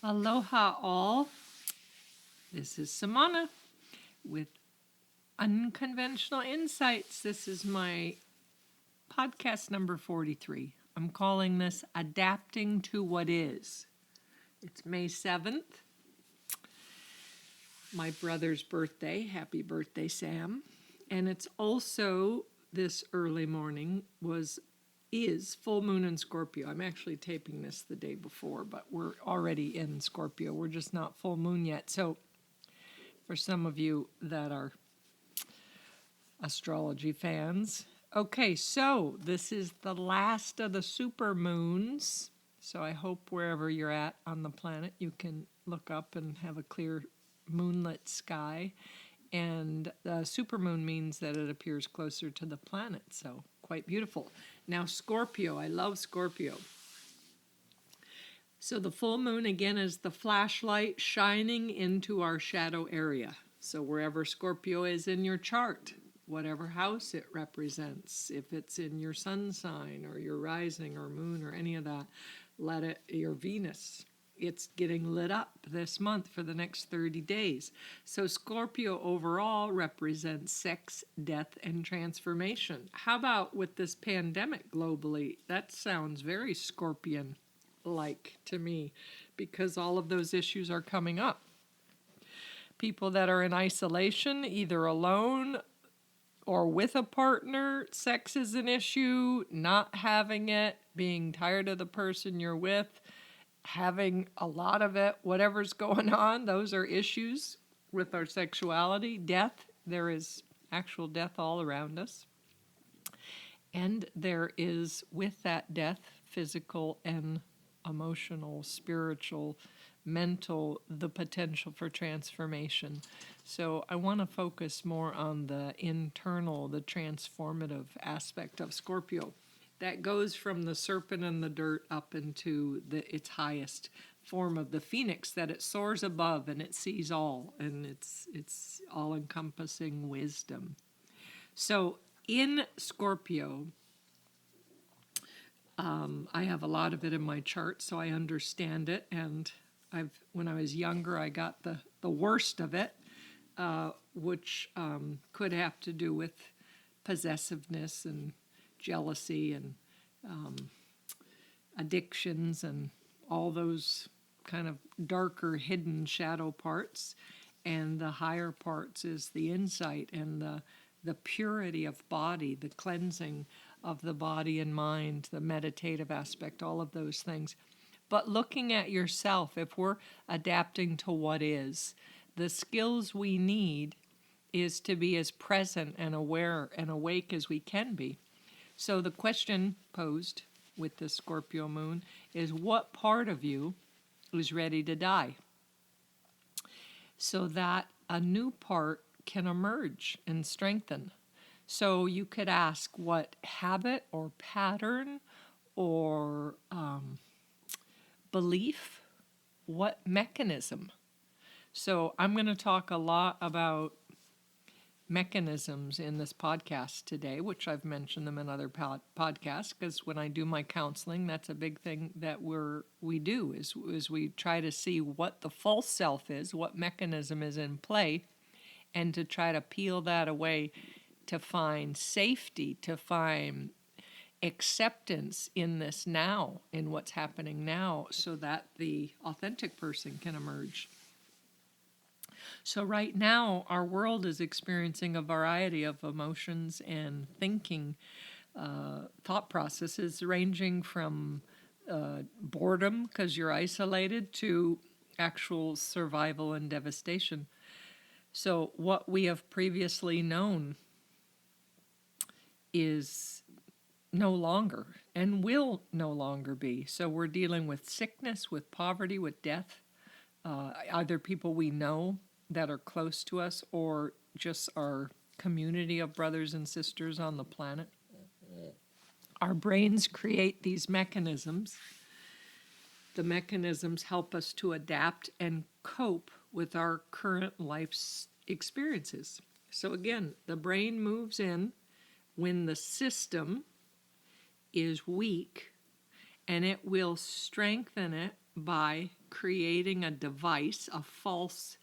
Aloha all. This is Samana with Unconventional Insights. This is my podcast number 43. I'm calling this Adapting to What Is. It's May 7th, my brother's birthday. Happy birthday, Sam. And it's also this early morning is full moon in Scorpio. I'm actually taping this the day before, but we're already in Scorpio. We're just not full moon yet. So for some of you that are astrology fans. Okay, so this is the last of the super moons. So I hope wherever you're at on the planet, you can look up and have a clear moonlit sky. And the supermoon means that it appears closer to the planet, so quite beautiful. Now, Scorpio, I love Scorpio. So the full moon, again, is the flashlight shining into our shadow area. So wherever Scorpio is in your chart, whatever house it represents, if it's in your sun sign or your rising or moon or any of that, your Venus, it's getting lit up this month for the next 30 days. So Scorpio overall represents sex, death, and transformation. How about with this pandemic globally? That sounds very Scorpion-like to me because all of those issues are coming up. People that are in isolation, either alone or with a partner, sex is an issue, not having it, being tired of the person you're with, having a lot of it, whatever's going on, those are issues with our sexuality. Death, there is actual death all around us. And there is, with that death, physical and emotional, spiritual, mental, the potential for transformation. So I want to focus more on the internal, the transformative aspect of Scorpio. That goes from the serpent and the dirt up into its highest form of the phoenix, that it soars above and it sees all, and it's all-encompassing wisdom. So in Scorpio, I have a lot of it in my chart, so I understand it. And when I was younger, I got the worst of it, which could have to do with possessiveness and jealousy and addictions and all those kind of darker hidden shadow parts. And the higher parts is the insight and the purity of body, the cleansing of the body and mind, the meditative aspect, all of those things. But looking at yourself, if we're adapting to what is, the skills we need is to be as present and aware and awake as we can be. So the question posed with the Scorpio moon is, what part of you is ready to die so that a new part can emerge and strengthen? So you could ask, what habit or pattern or belief, what mechanism? So I'm going to talk a lot about mechanisms in this podcast today, which I've mentioned them in other podcasts, because when I do my counseling, that's a big thing that we do is we try to see what the false self is, what mechanism is in play, and to try to peel that away, to find safety, to find acceptance in this now, in what's happening now, so that the authentic person can emerge. So right now, our world is experiencing a variety of emotions and thinking thought processes, ranging from boredom because you're isolated to actual survival and devastation. So what we have previously known is no longer and will no longer be. So we're dealing with sickness, with poverty, with death, either people we know that are close to us or just our community of brothers and sisters on the planet. Our brains create these mechanisms. The mechanisms help us to adapt and cope with our current life's experiences. So again, the brain moves in when the system is weak, and it will strengthen it by creating a device, a false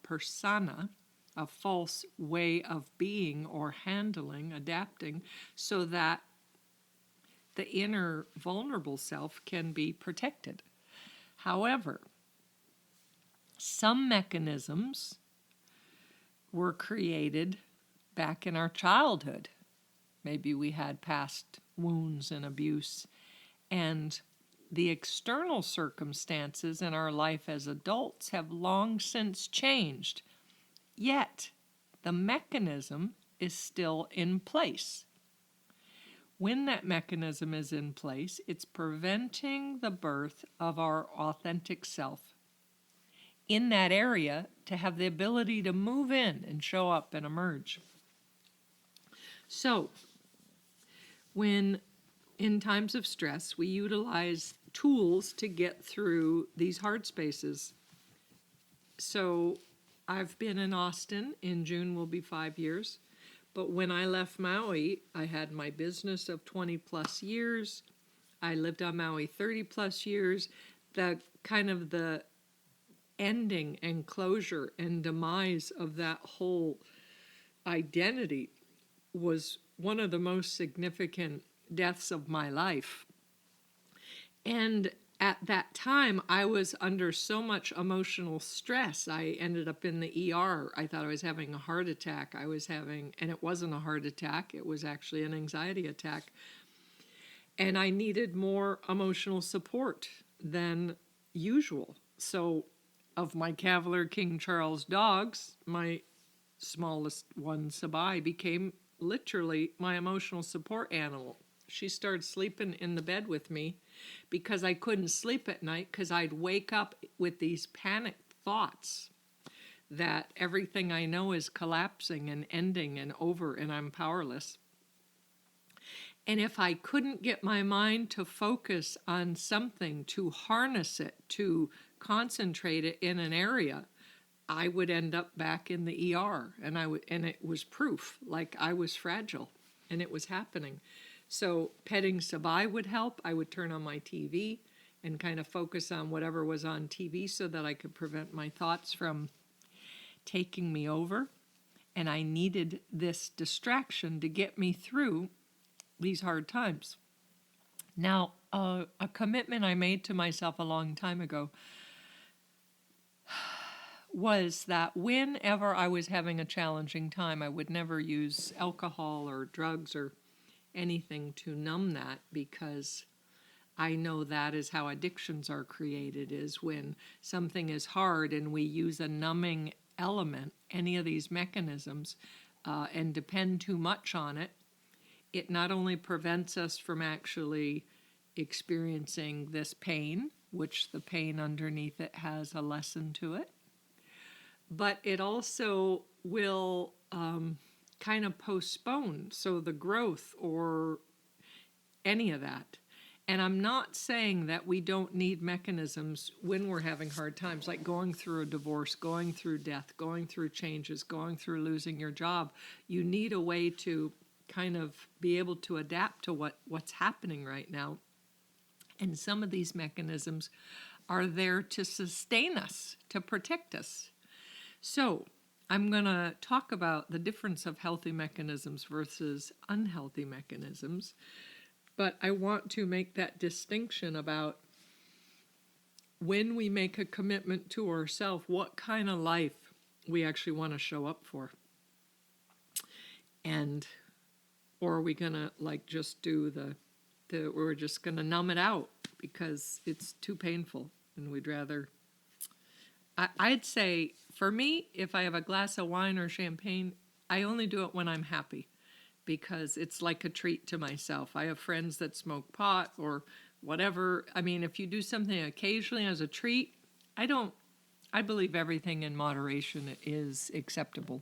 persona, a false way of being or handling, adapting, so that the inner vulnerable self can be protected. However, some mechanisms were created back in our childhood. Maybe we had past wounds and abuse, and the external circumstances in our life as adults have long since changed. Yet, the mechanism is still in place. When that mechanism is in place, it's preventing the birth of our authentic self in that area to have the ability to move in and show up and emerge. So, when in times of stress, we utilize tools to get through these hard spaces. So, I've been in Austin. In June will be 5 years. But when I left Maui, I had my business of 20 plus years. I lived on Maui 30 plus years. The ending and closure and demise of that whole identity was one of the most significant deaths of my life. And at that time, I was under so much emotional stress. I ended up in the ER. I thought I was having a heart attack. And it wasn't a heart attack. It was actually an anxiety attack. And I needed more emotional support than usual. So, of my Cavalier King Charles dogs, my smallest one, Sabai, became literally my emotional support animal. She started sleeping in the bed with me because I couldn't sleep at night because I'd wake up with these panicked thoughts that everything I know is collapsing and ending and over and I'm powerless. And if I couldn't get my mind to focus on something, to harness it, to concentrate it in an area, I would end up back in the ER. And it was proof, like I was fragile and it was happening. So petting Sabai would help. I would turn on my TV and kind of focus on whatever was on TV so that I could prevent my thoughts from taking me over. And I needed this distraction to get me through these hard times. Now, a commitment I made to myself a long time ago was that whenever I was having a challenging time, I would never use alcohol or drugs or anything to numb that, because I know that is how addictions are created, is when something is hard and we use a numbing element, any of these mechanisms, and depend too much on it. It not only prevents us from actually experiencing this pain, which the pain underneath it has a lesson to it, but it also will kind of postpone the growth or any of that. And I'm not saying that we don't need mechanisms when we're having hard times, like going through a divorce, going through death, going through changes, going through losing your job. You need a way to kind of be able to adapt to what's happening right now. And some of these mechanisms are there to sustain us, to protect us. So I'm going to talk about the difference of healthy mechanisms versus unhealthy mechanisms. But I want to make that distinction about when we make a commitment to ourselves, what kind of life we actually want to show up for. Or are we going to just do we're just going to numb it out because it's too painful and we'd rather... I'd say, for me, if I have a glass of wine or champagne, I only do it when I'm happy because it's like a treat to myself. I have friends that smoke pot or whatever. I mean, if you do something occasionally as a treat, I believe everything in moderation is acceptable.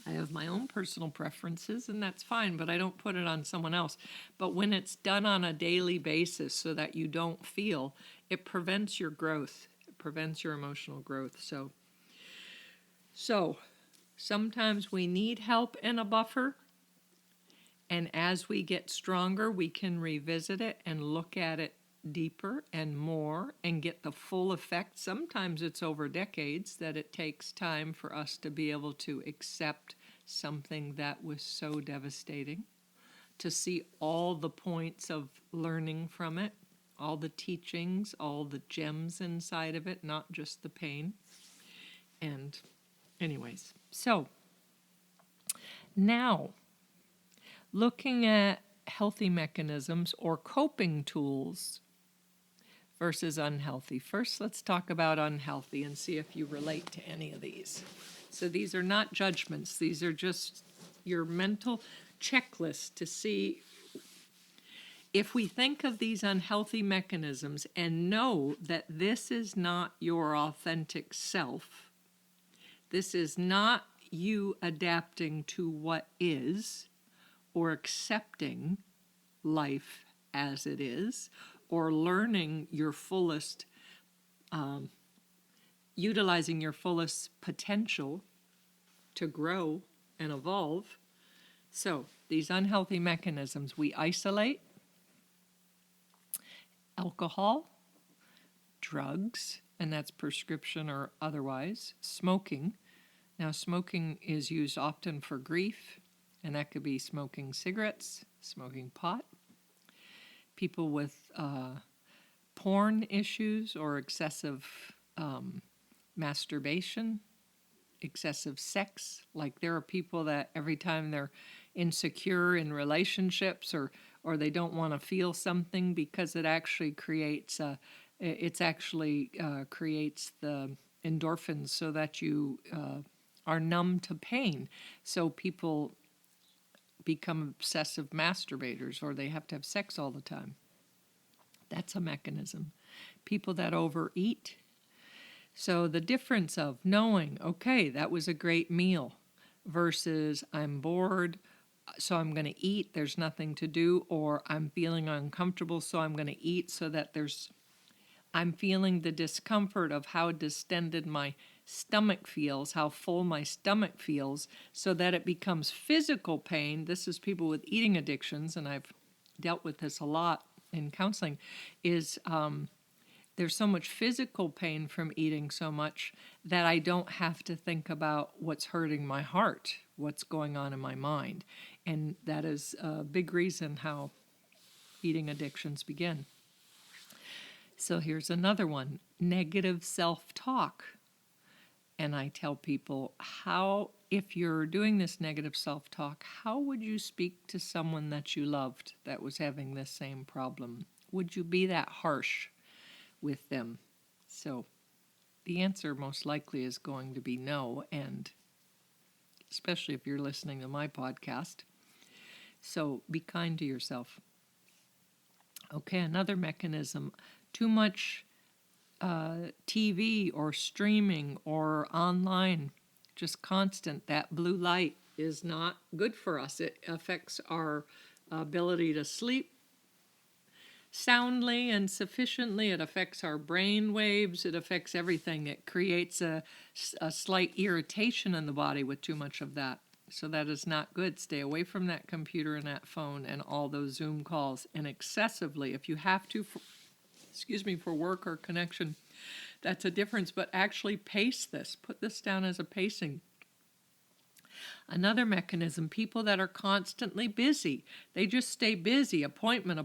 I have my own personal preferences, and that's fine, but I don't put it on someone else. But when it's done on a daily basis so that you don't feel, it prevents your growth. Prevents your emotional growth. So sometimes we need help and a buffer, and as we get stronger, we can revisit it and look at it deeper and more and get the full effect. Sometimes it's over decades that it takes time for us to be able to accept something that was so devastating, to see all the points of learning from it, all the teachings, all the gems inside of it, not just the pain. And anyways, so now looking at healthy mechanisms or coping tools versus unhealthy. First, let's talk about unhealthy and see if you relate to any of these. So these are not judgments. These are just your mental checklist to see if we think of these unhealthy mechanisms and know that this is not your authentic self. This is not you adapting to what is or accepting life as it is, or learning your fullest, utilizing your fullest potential to grow and evolve. So these unhealthy mechanisms, we isolate, alcohol, drugs, and that's prescription or otherwise, smoking. Now, smoking is used often for grief, and that could be smoking cigarettes, smoking pot. People with porn issues or excessive masturbation, excessive sex. Like there are people that every time they're insecure in relationships or they don't want to feel something because it actually creates creates the endorphins so that you are numb to pain. So people become obsessive masturbators, or they have to have sex all the time. That's a mechanism. People that overeat. So the difference of knowing, okay, that was a great meal versus I'm bored, so I'm going to eat, there's nothing to do, or I'm feeling uncomfortable, so I'm going to eat so that I'm feeling the discomfort of how distended my stomach feels, how full my stomach feels, so that it becomes physical pain. This is people with eating addictions, and I've dealt with this a lot in counseling, is there's so much physical pain from eating so much that I don't have to think about what's hurting my heart, what's going on in my mind. And that is a big reason how eating addictions begin. So here's another one, negative self-talk. And I tell people, if you're doing this negative self-talk, how would you speak to someone that you loved that was having this same problem? Would you be that harsh with them? So the answer most likely is going to be no, and especially if you're listening to my podcast. So be kind to yourself. Okay, another mechanism, too much TV or streaming or online, just constant. That blue light is not good for us. It affects our ability to sleep soundly and sufficiently. It affects our brain waves. It affects everything. It creates a slight irritation in the body with too much of that. So that is not good. Stay away from that computer and that phone and all those Zoom calls. And excessively, if you have to, for work or connection, that's a difference. But actually pace this. Put this down as a pacing. Another mechanism, people that are constantly busy. They just stay busy. Appointment,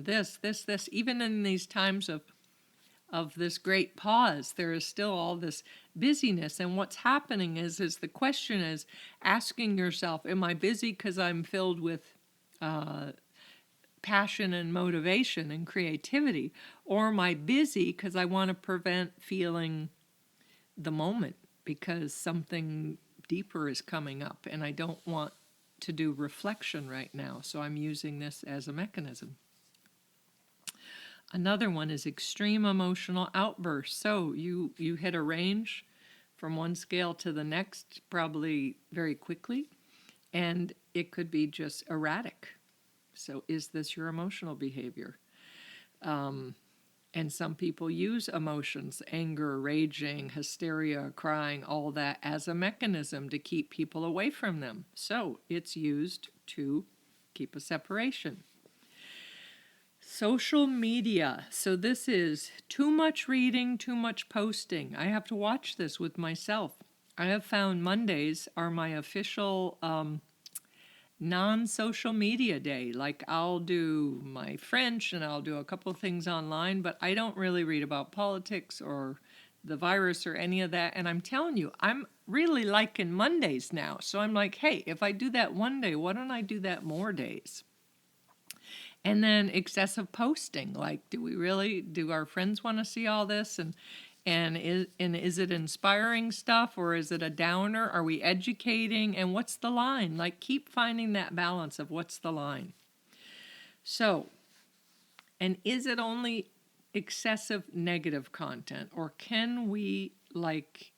this. Even in these times of this great pause, there is still all this busyness. And what's happening is the question is asking yourself, am I busy because I'm filled with passion and motivation and creativity? Or am I busy because I want to prevent feeling the moment because something deeper is coming up and I don't want to do reflection right now, so I'm using this as a mechanism. Another one is extreme emotional outbursts. So you hit a range from one scale to the next probably very quickly, and it could be just erratic. So is this your emotional behavior? And some people use emotions, anger, raging, hysteria, crying, all that as a mechanism to keep people away from them. So it's used to keep a separation. Social media. So this is too much reading, too much posting. I have to watch this with myself. I have found Mondays are my official non-social media day. Like I'll do my French and I'll do a couple of things online, but I don't really read about politics or the virus or any of that. And I'm telling you, I'm really liking Mondays now. So I'm like, hey, if I do that one day, why don't I do that more days? And then excessive posting. Like, do our friends want to see all this? And is it inspiring stuff or is it a downer? Are we educating? And what's the line? Like, keep finding that balance of what's the line. So, and is it only excessive negative content, or can we, like,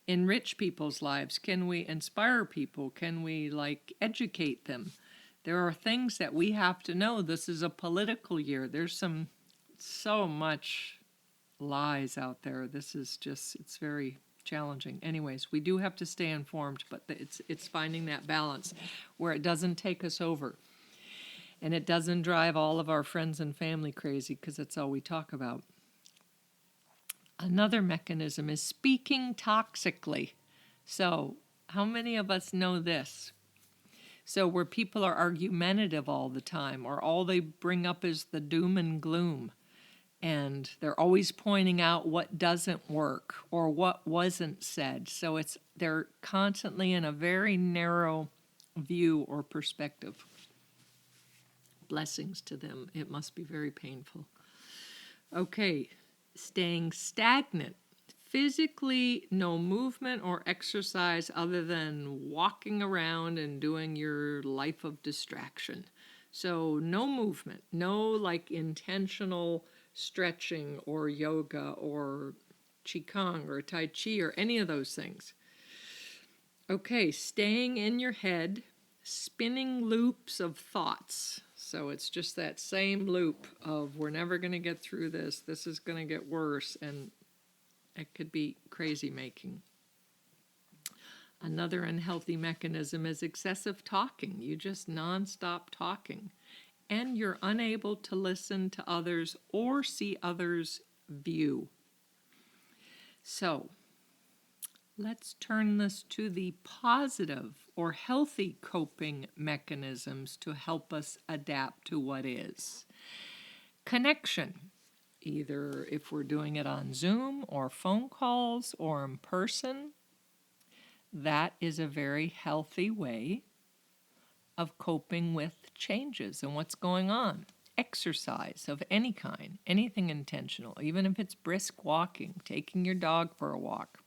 enrich people's lives? Can we inspire people? Can we, like, educate them? There are things that we have to know. This is a political year. There's so much lies out there. This is just, it's very challenging. Anyways, we do have to stay informed, but it's finding that balance where it doesn't take us over and it doesn't drive all of our friends and family crazy because it's all we talk about. Another mechanism is speaking toxically. So how many of us know this? So where people are argumentative all the time, or all they bring up is the doom and gloom, and they're always pointing out what doesn't work or what wasn't said. So they're constantly in a very narrow view or perspective. Blessings to them. It must be very painful. Okay, staying stagnant. Physically, no movement or exercise other than walking around and doing your life of distraction. So no movement, no like intentional stretching or yoga or qigong or tai chi or any of those things. Okay, staying in your head, spinning loops of thoughts. So it's just that same loop of we're never going to get through this. This is going to get worse, and it could be crazy making. Another unhealthy mechanism is excessive talking. You just nonstop talking, and you're unable to listen to others or see others' view. So let's turn this to the positive or healthy coping mechanisms to help us adapt to what is. Connection. Either if we're doing it on Zoom or phone calls or in person, that is a very healthy way of coping with changes and what's going on. Exercise of any kind, anything intentional, even if it's brisk walking, taking your dog for a walk,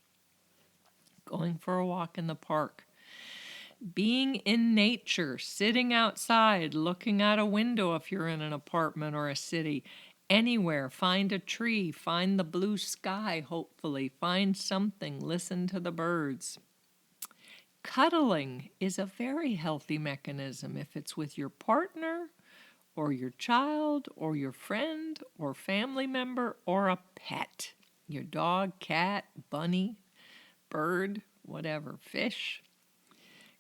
going for a walk in the park, being in nature, sitting outside, looking out a window if you're in an apartment or a city. Anywhere, find a tree, find the blue sky, hopefully, find something, listen to the birds. Cuddling is a very healthy mechanism if it's with your partner or your child or your friend or family member or a pet. Your dog, cat, bunny, bird, whatever, fish.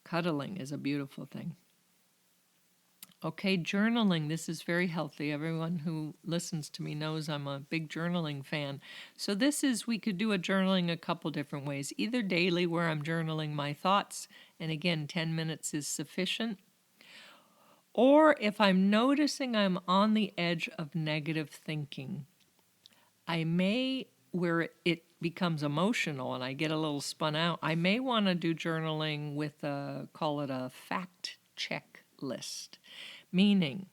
Cuddling is a beautiful thing. Okay, journaling. This is very healthy. Everyone who listens to me knows I'm a big journaling fan. So we could do a journaling a couple different ways. Either daily, where I'm journaling my thoughts, and again, 10 minutes is sufficient. Or if I'm noticing I'm on the edge of negative thinking, I may, where it becomes emotional and I get a little spun out, I may want to do journaling with call it a fact check list. Meaning,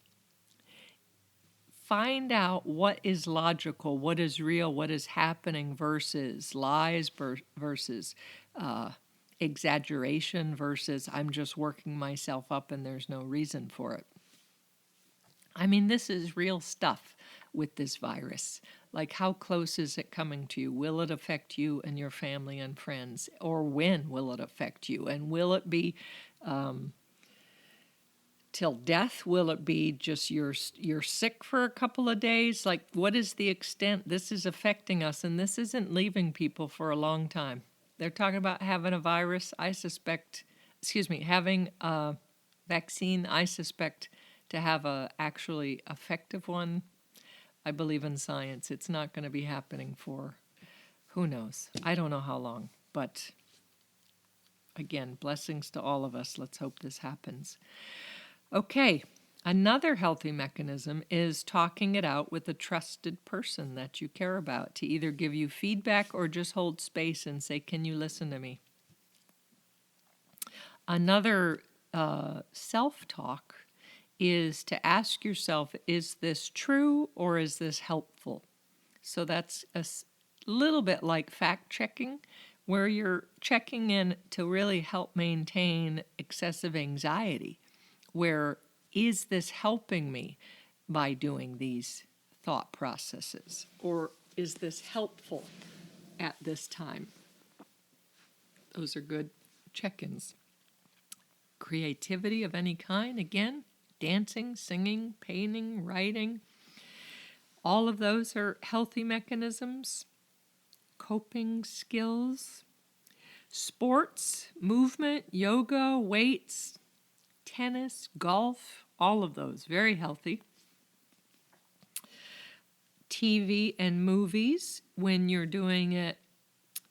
find out what is logical, what is real, what is happening versus lies versus exaggeration versus I'm just working myself up and there's no reason for it. I mean, this is real stuff with this virus. Like, how close is it coming to you? Will it affect you and your family and friends? Or when will it affect you? And will it be till death? Will it be just you're sick for a couple of days? Like, what is the extent this is affecting us? And this isn't leaving people for a long time. They're talking about having a virus, having a vaccine, I suspect to have a actually effective one, I believe in science. It's not going to be happening for, who knows? I don't know how long, but again, blessings to all of us. Let's hope this happens. Okay, another healthy mechanism is talking it out with a trusted person that you care about to either give you feedback or just hold space and say, can you listen to me? Another self-talk is to ask yourself, is this true or is this helpful? So that's a little bit like fact-checking, where you're checking in to really help maintain excessive anxiety, where is this helping me by doing these thought processes, or is this helpful at this time? Those are good check-ins. Creativity of any kind, again, dancing, singing, painting, writing, all of those are healthy mechanisms. Coping skills, sports, movement, yoga, weights, tennis, golf, all of those, very healthy. TV and movies, when you're doing it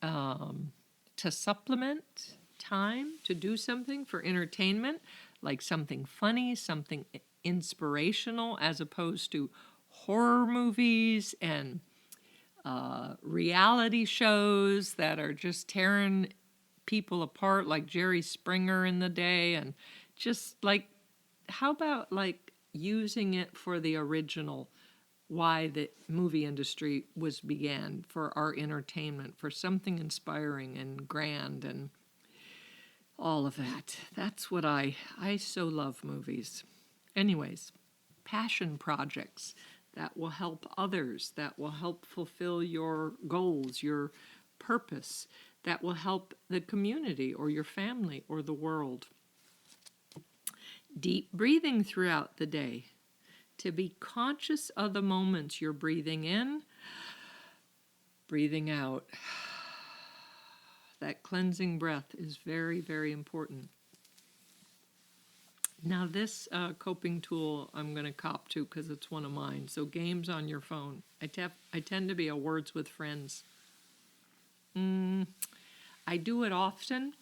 to supplement time, to do something for entertainment, like something funny, something inspirational, as opposed to horror movies and reality shows that are just tearing people apart, like Jerry Springer in the day, and just like, how about like using it for the original, why the movie industry began, for our entertainment, for something inspiring and grand and all of that. That's what I so love movies. Anyways, passion projects that will help others, that will help fulfill your goals, your purpose, that will help the community or your family or the world. Deep breathing throughout the day, to be conscious of the moments you're breathing in, breathing out. That cleansing breath is very, very important. Now this coping tool I'm going to cop to because it's one of mine. So games on your phone. I tend to be a words with friends. I do it often.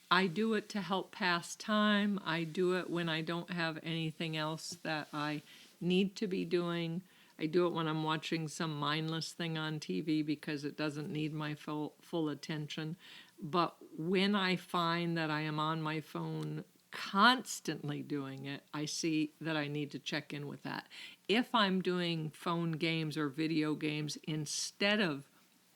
I do it to help pass time. I do it when I don't have anything else that I need to be doing. I do it when I'm watching some mindless thing on TV because it doesn't need my full attention. But when I find that I am on my phone constantly doing it, I see that I need to check in with that. If I'm doing phone games or video games, instead of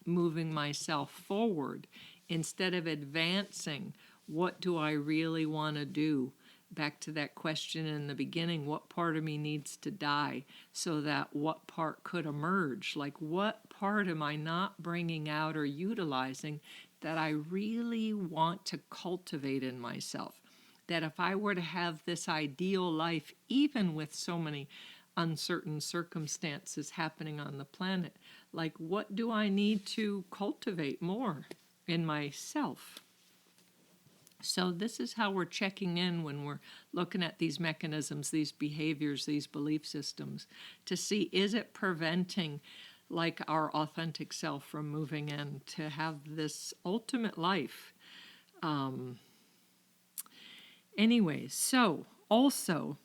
moving myself forward, instead of advancing, what do I really want to do? Back to that question in the beginning, what part of me needs to die so that what part could emerge? Like, what part am I not bringing out or utilizing that I really want to cultivate in myself? That if I were to have this ideal life, even with so many uncertain circumstances happening on the planet, like, what do I need to cultivate more in myself? So this is how we're checking in when we're looking at these mechanisms, these behaviors, these belief systems, to see, is it preventing like our authentic self from moving in to have this ultimate life? Anyways, so also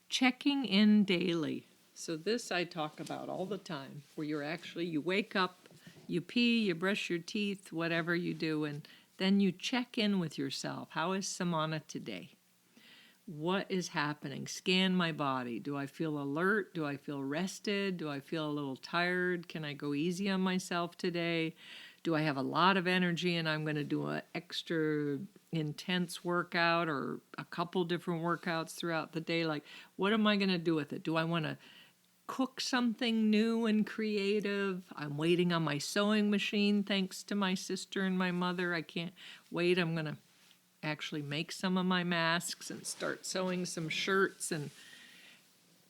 checking in daily. So this I talk about all the time, where you wake up, you pee, you brush your teeth, whatever you do, and then you check in with yourself. How is Samana today? What is happening? Scan my body. Do I feel alert? Do I feel rested? Do I feel a little tired? Can I go easy on myself today? Do I have a lot of energy and I'm going to do an extra intense workout or a couple different workouts throughout the day? Like, what am I going to do with it? Do I want to cook something new and creative? I'm waiting on my sewing machine thanks to my sister and my mother. I can't wait. I'm going to actually make some of my masks and start sewing some shirts, and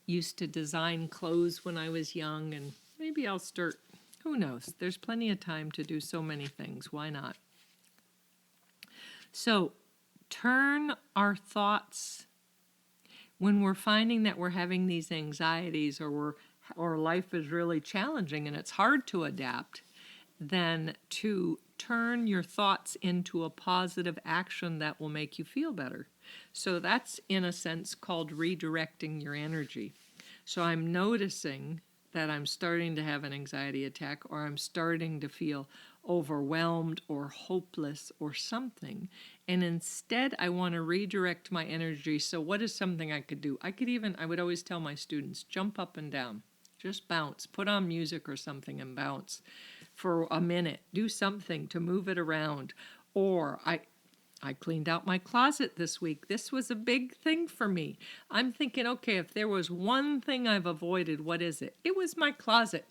used to design clothes when I was young, and maybe I'll start, who knows? There's plenty of time to do so many things. Why not? So turn our thoughts when we're finding that we're having these anxieties or life is really challenging and it's hard to adapt, then to turn your thoughts into a positive action that will make you feel better. So that's, in a sense, called redirecting your energy. So I'm noticing that I'm starting to have an anxiety attack, or I'm starting to feel overwhelmed or hopeless or something. And instead, I want to redirect my energy. So what is something I could do? I would always tell my students, jump up and down, just bounce, put on music or something and bounce for a minute, do something to move it around. Or I cleaned out my closet this week. This was a big thing for me. I'm thinking, okay, if there was one thing I've avoided, what is it? It was my closet.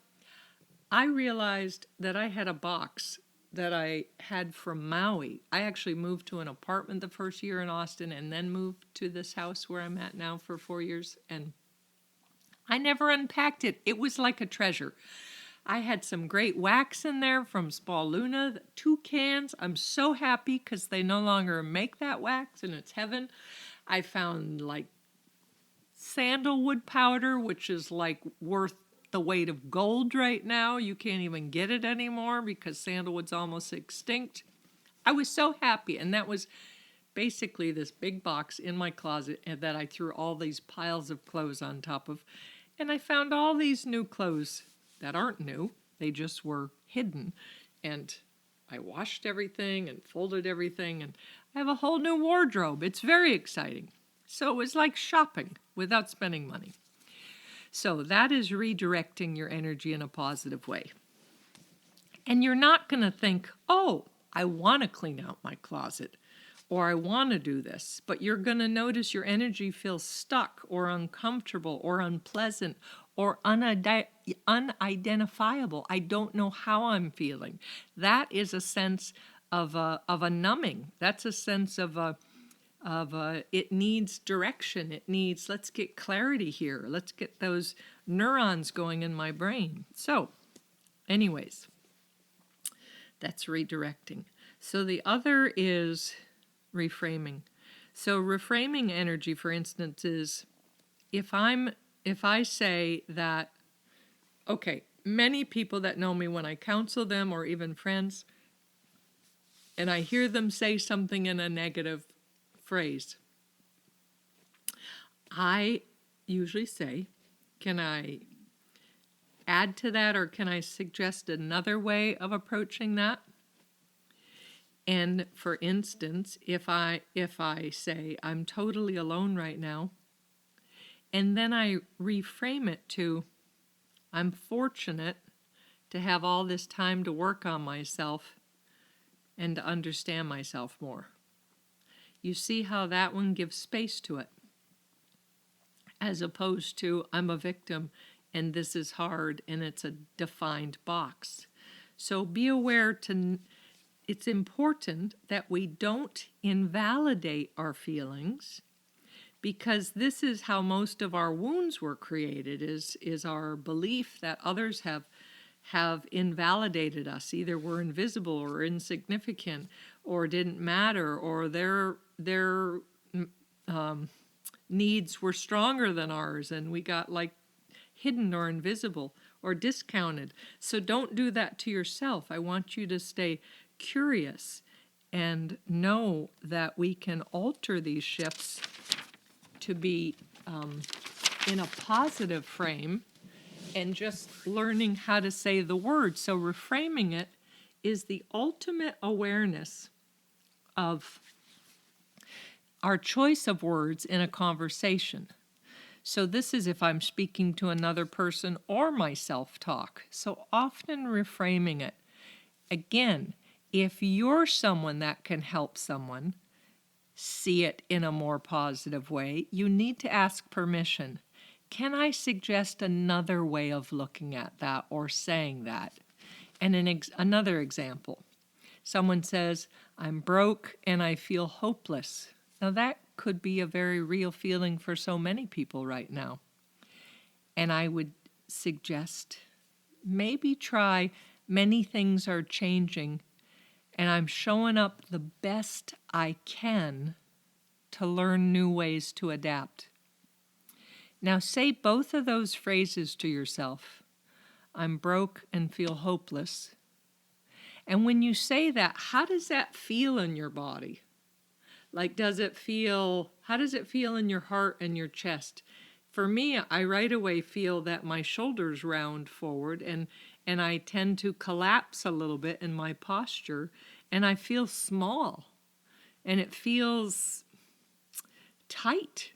I realized that I had a box that I had from Maui. I actually moved to an apartment the first year in Austin and then moved to this house where I'm at now for 4 years, and I never unpacked it. It was like a treasure. I had some great wax in there from Spa Luna, 2 cans. I'm so happy because they no longer make that wax and it's heaven. I found like sandalwood powder, which is like worth the weight of gold right now. You can't even get it anymore because sandalwood's almost extinct. I was so happy, and that was basically this big box in my closet and that I threw all these piles of clothes on top of. And I found all these new clothes that aren't new. They just were hidden. And I washed everything and folded everything, and I have a whole new wardrobe. It's very exciting. So it was like shopping without spending money. So that is redirecting your energy in a positive way. And you're not going to think, oh, I want to clean out my closet, or I want to do this, but you're going to notice your energy feels stuck or uncomfortable or unpleasant or unidentifiable. I don't know how I'm feeling. That is a sense of a numbing. That's a sense of it needs direction. It needs, let's get clarity here. Let's get those neurons going in my brain. So, anyways, that's redirecting. So the other is reframing. So reframing energy, for instance, is if I say that, okay, many people that know me, when I counsel them or even friends, and I hear them say something in a negative phrase, I usually say, can I add to that, or can I suggest another way of approaching that? And for instance, if I say I'm totally alone right now, and then I reframe it to I'm fortunate to have all this time to work on myself and to understand myself more. You see how that one gives space to it, as opposed to I'm a victim and this is hard and it's a defined box. So be aware it's important that we don't invalidate our feelings, because this is how most of our wounds were created, is our belief that others have invalidated us. Either we're invisible or insignificant or didn't matter, or their needs were stronger than ours and we got like hidden or invisible or discounted. So don't do that to yourself. I want you to stay curious and know that we can alter these shifts to be in a positive frame, and just learning how to say the word. So reframing it is the ultimate awareness of our choice of words in a conversation. So this is if I'm speaking to another person or my self-talk. So often reframing it. Again, if you're someone that can help someone see it in a more positive way, you need to ask permission. Can I suggest another way of looking at that or saying that? And another example. Someone says, I'm broke and I feel hopeless. Now that could be a very real feeling for so many people right now. And I would suggest maybe try many things are changing and I'm showing up the best I can to learn new ways to adapt. Now say both of those phrases to yourself. I'm broke and feel hopeless. And when you say that, how does that feel in your body? Like, how does it feel in your heart and your chest? For me, I right away feel that my shoulders round forward and I tend to collapse a little bit in my posture, and I feel small and it feels tight.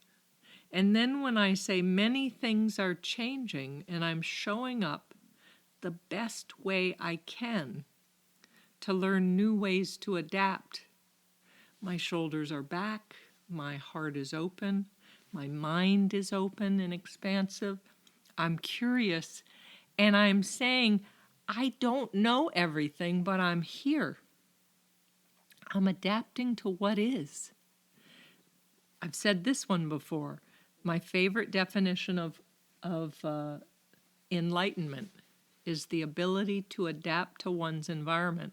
And then when I say many things are changing and I'm showing up the best way I can to learn new ways to adapt, my shoulders are back, my heart is open, my mind is open and expansive. I'm curious, and I'm saying, I don't know everything, but I'm here. I'm adapting to what is. I've said this one before. My favorite definition of enlightenment is the ability to adapt to one's environment.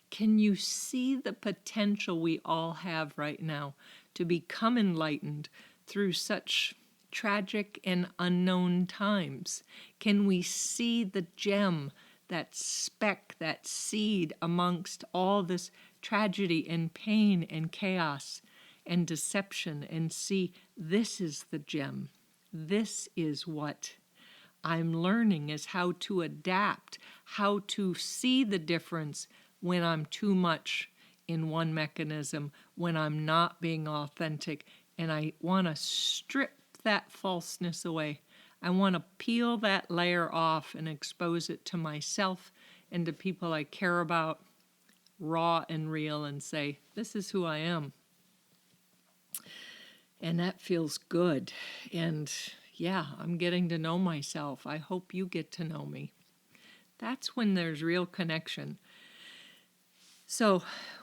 Can you see the potential we all have right now to become enlightened through such tragic and unknown times? Can we see the gem, that speck, that seed amongst all this tragedy and pain and chaos and deception, and see this is the gem? This is what I'm learning, is how to adapt, how to see the difference when I'm too much in one mechanism, when I'm not being authentic, and I want to strip that falseness away. I want to peel that layer off and expose it to myself and to people I care about, raw and real, and say, this is who I am. And that feels good. And yeah, I'm getting to know myself. I hope you get to know me. That's when there's real connection. So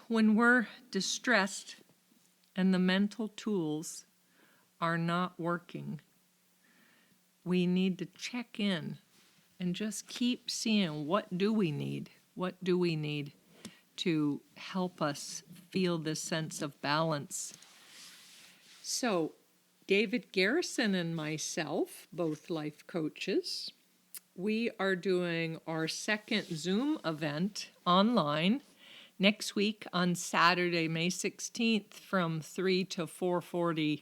when we're distressed and the mental tools are not working, we need to check in and just keep seeing, what do we need? What do we need to help us feel this sense of balance? So David Garrison and myself, both life coaches, we are doing our second Zoom event online next week on Saturday, May 16th from 3 to 4:40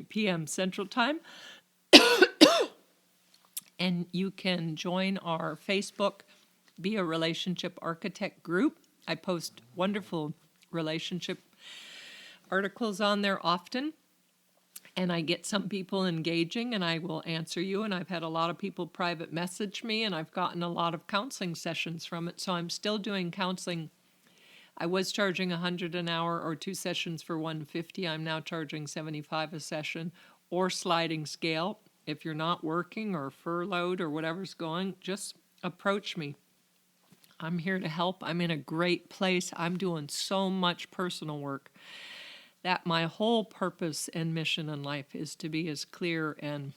p.m. Central Time. And you can join our Facebook Be a Relationship Architect group. I post wonderful relationship articles on there often, and I get some people engaging, and I will answer you, and I've had a lot of people private message me, and I've gotten a lot of counseling sessions from it, so I'm still doing counseling. I was charging $100 an hour or 2 sessions for $150. I'm now charging $75 a session, or sliding scale. If you're not working or furloughed or whatever's going, just approach me. I'm here to help. I'm in a great place. I'm doing so much personal work that my whole purpose and mission in life is to be as clear and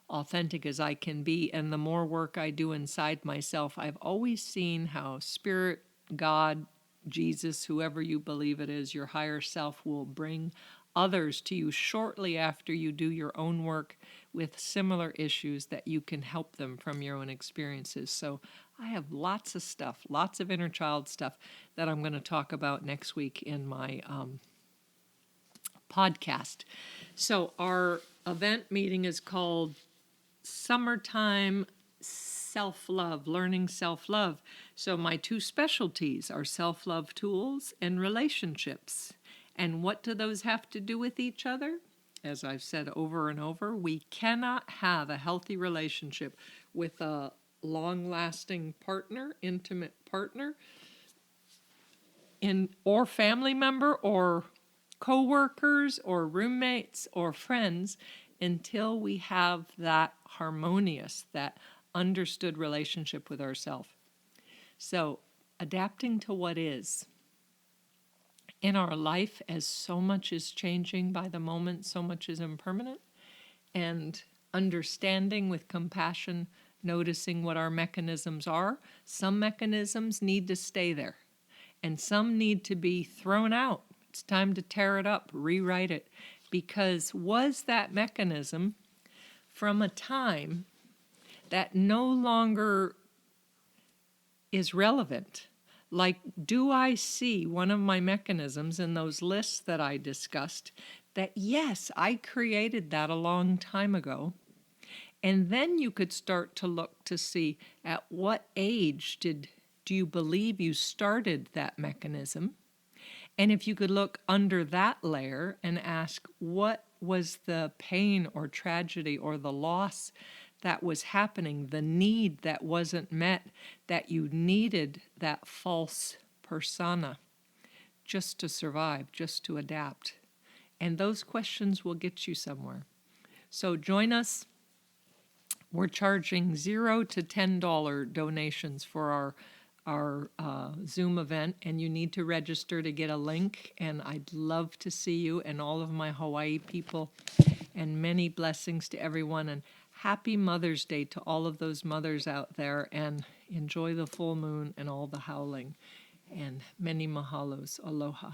authentic as I can be. And the more work I do inside myself, I've always seen how Spirit, God, Jesus, whoever you believe it is, your higher self will bring others to you shortly after you do your own work with similar issues, that you can help them from your own experiences. So I have lots of stuff, lots of inner child stuff that I'm going to talk about next week in my podcast. So our event meeting is called Summertime Self-Love, Learning Self-Love. So my 2 specialties are self-love tools and relationships. And what do those have to do with each other? As I've said over and over, we cannot have a healthy relationship with a long-lasting partner, intimate partner, or family member, or co-workers, or roommates, or friends, until we have that harmonious, that understood relationship with ourselves. So, adapting to what is. In our life, as so much is changing by the moment, so much is impermanent, and understanding with compassion, noticing what our mechanisms are. Some mechanisms need to stay there, and some need to be thrown out. It's time to tear it up, rewrite it, because was that mechanism from a time that no longer is relevant? Like, do I see one of my mechanisms in those lists that I discussed that, yes, I created that a long time ago? And then you could start to look to see at what age do you believe you started that mechanism? And if you could look under that layer and ask, what was the pain or tragedy or the loss that was happening, the need that wasn't met, that you needed that false persona just to survive, just to adapt? And those questions will get you somewhere. So join us. We're charging $0 to $10 donations for our Zoom event, and you need to register to get a link, and I'd love to see you and all of my Hawaii people, and many blessings to everyone, and happy Mother's Day to all of those mothers out there, and enjoy the full moon and all the howling, and many mahalos. Aloha.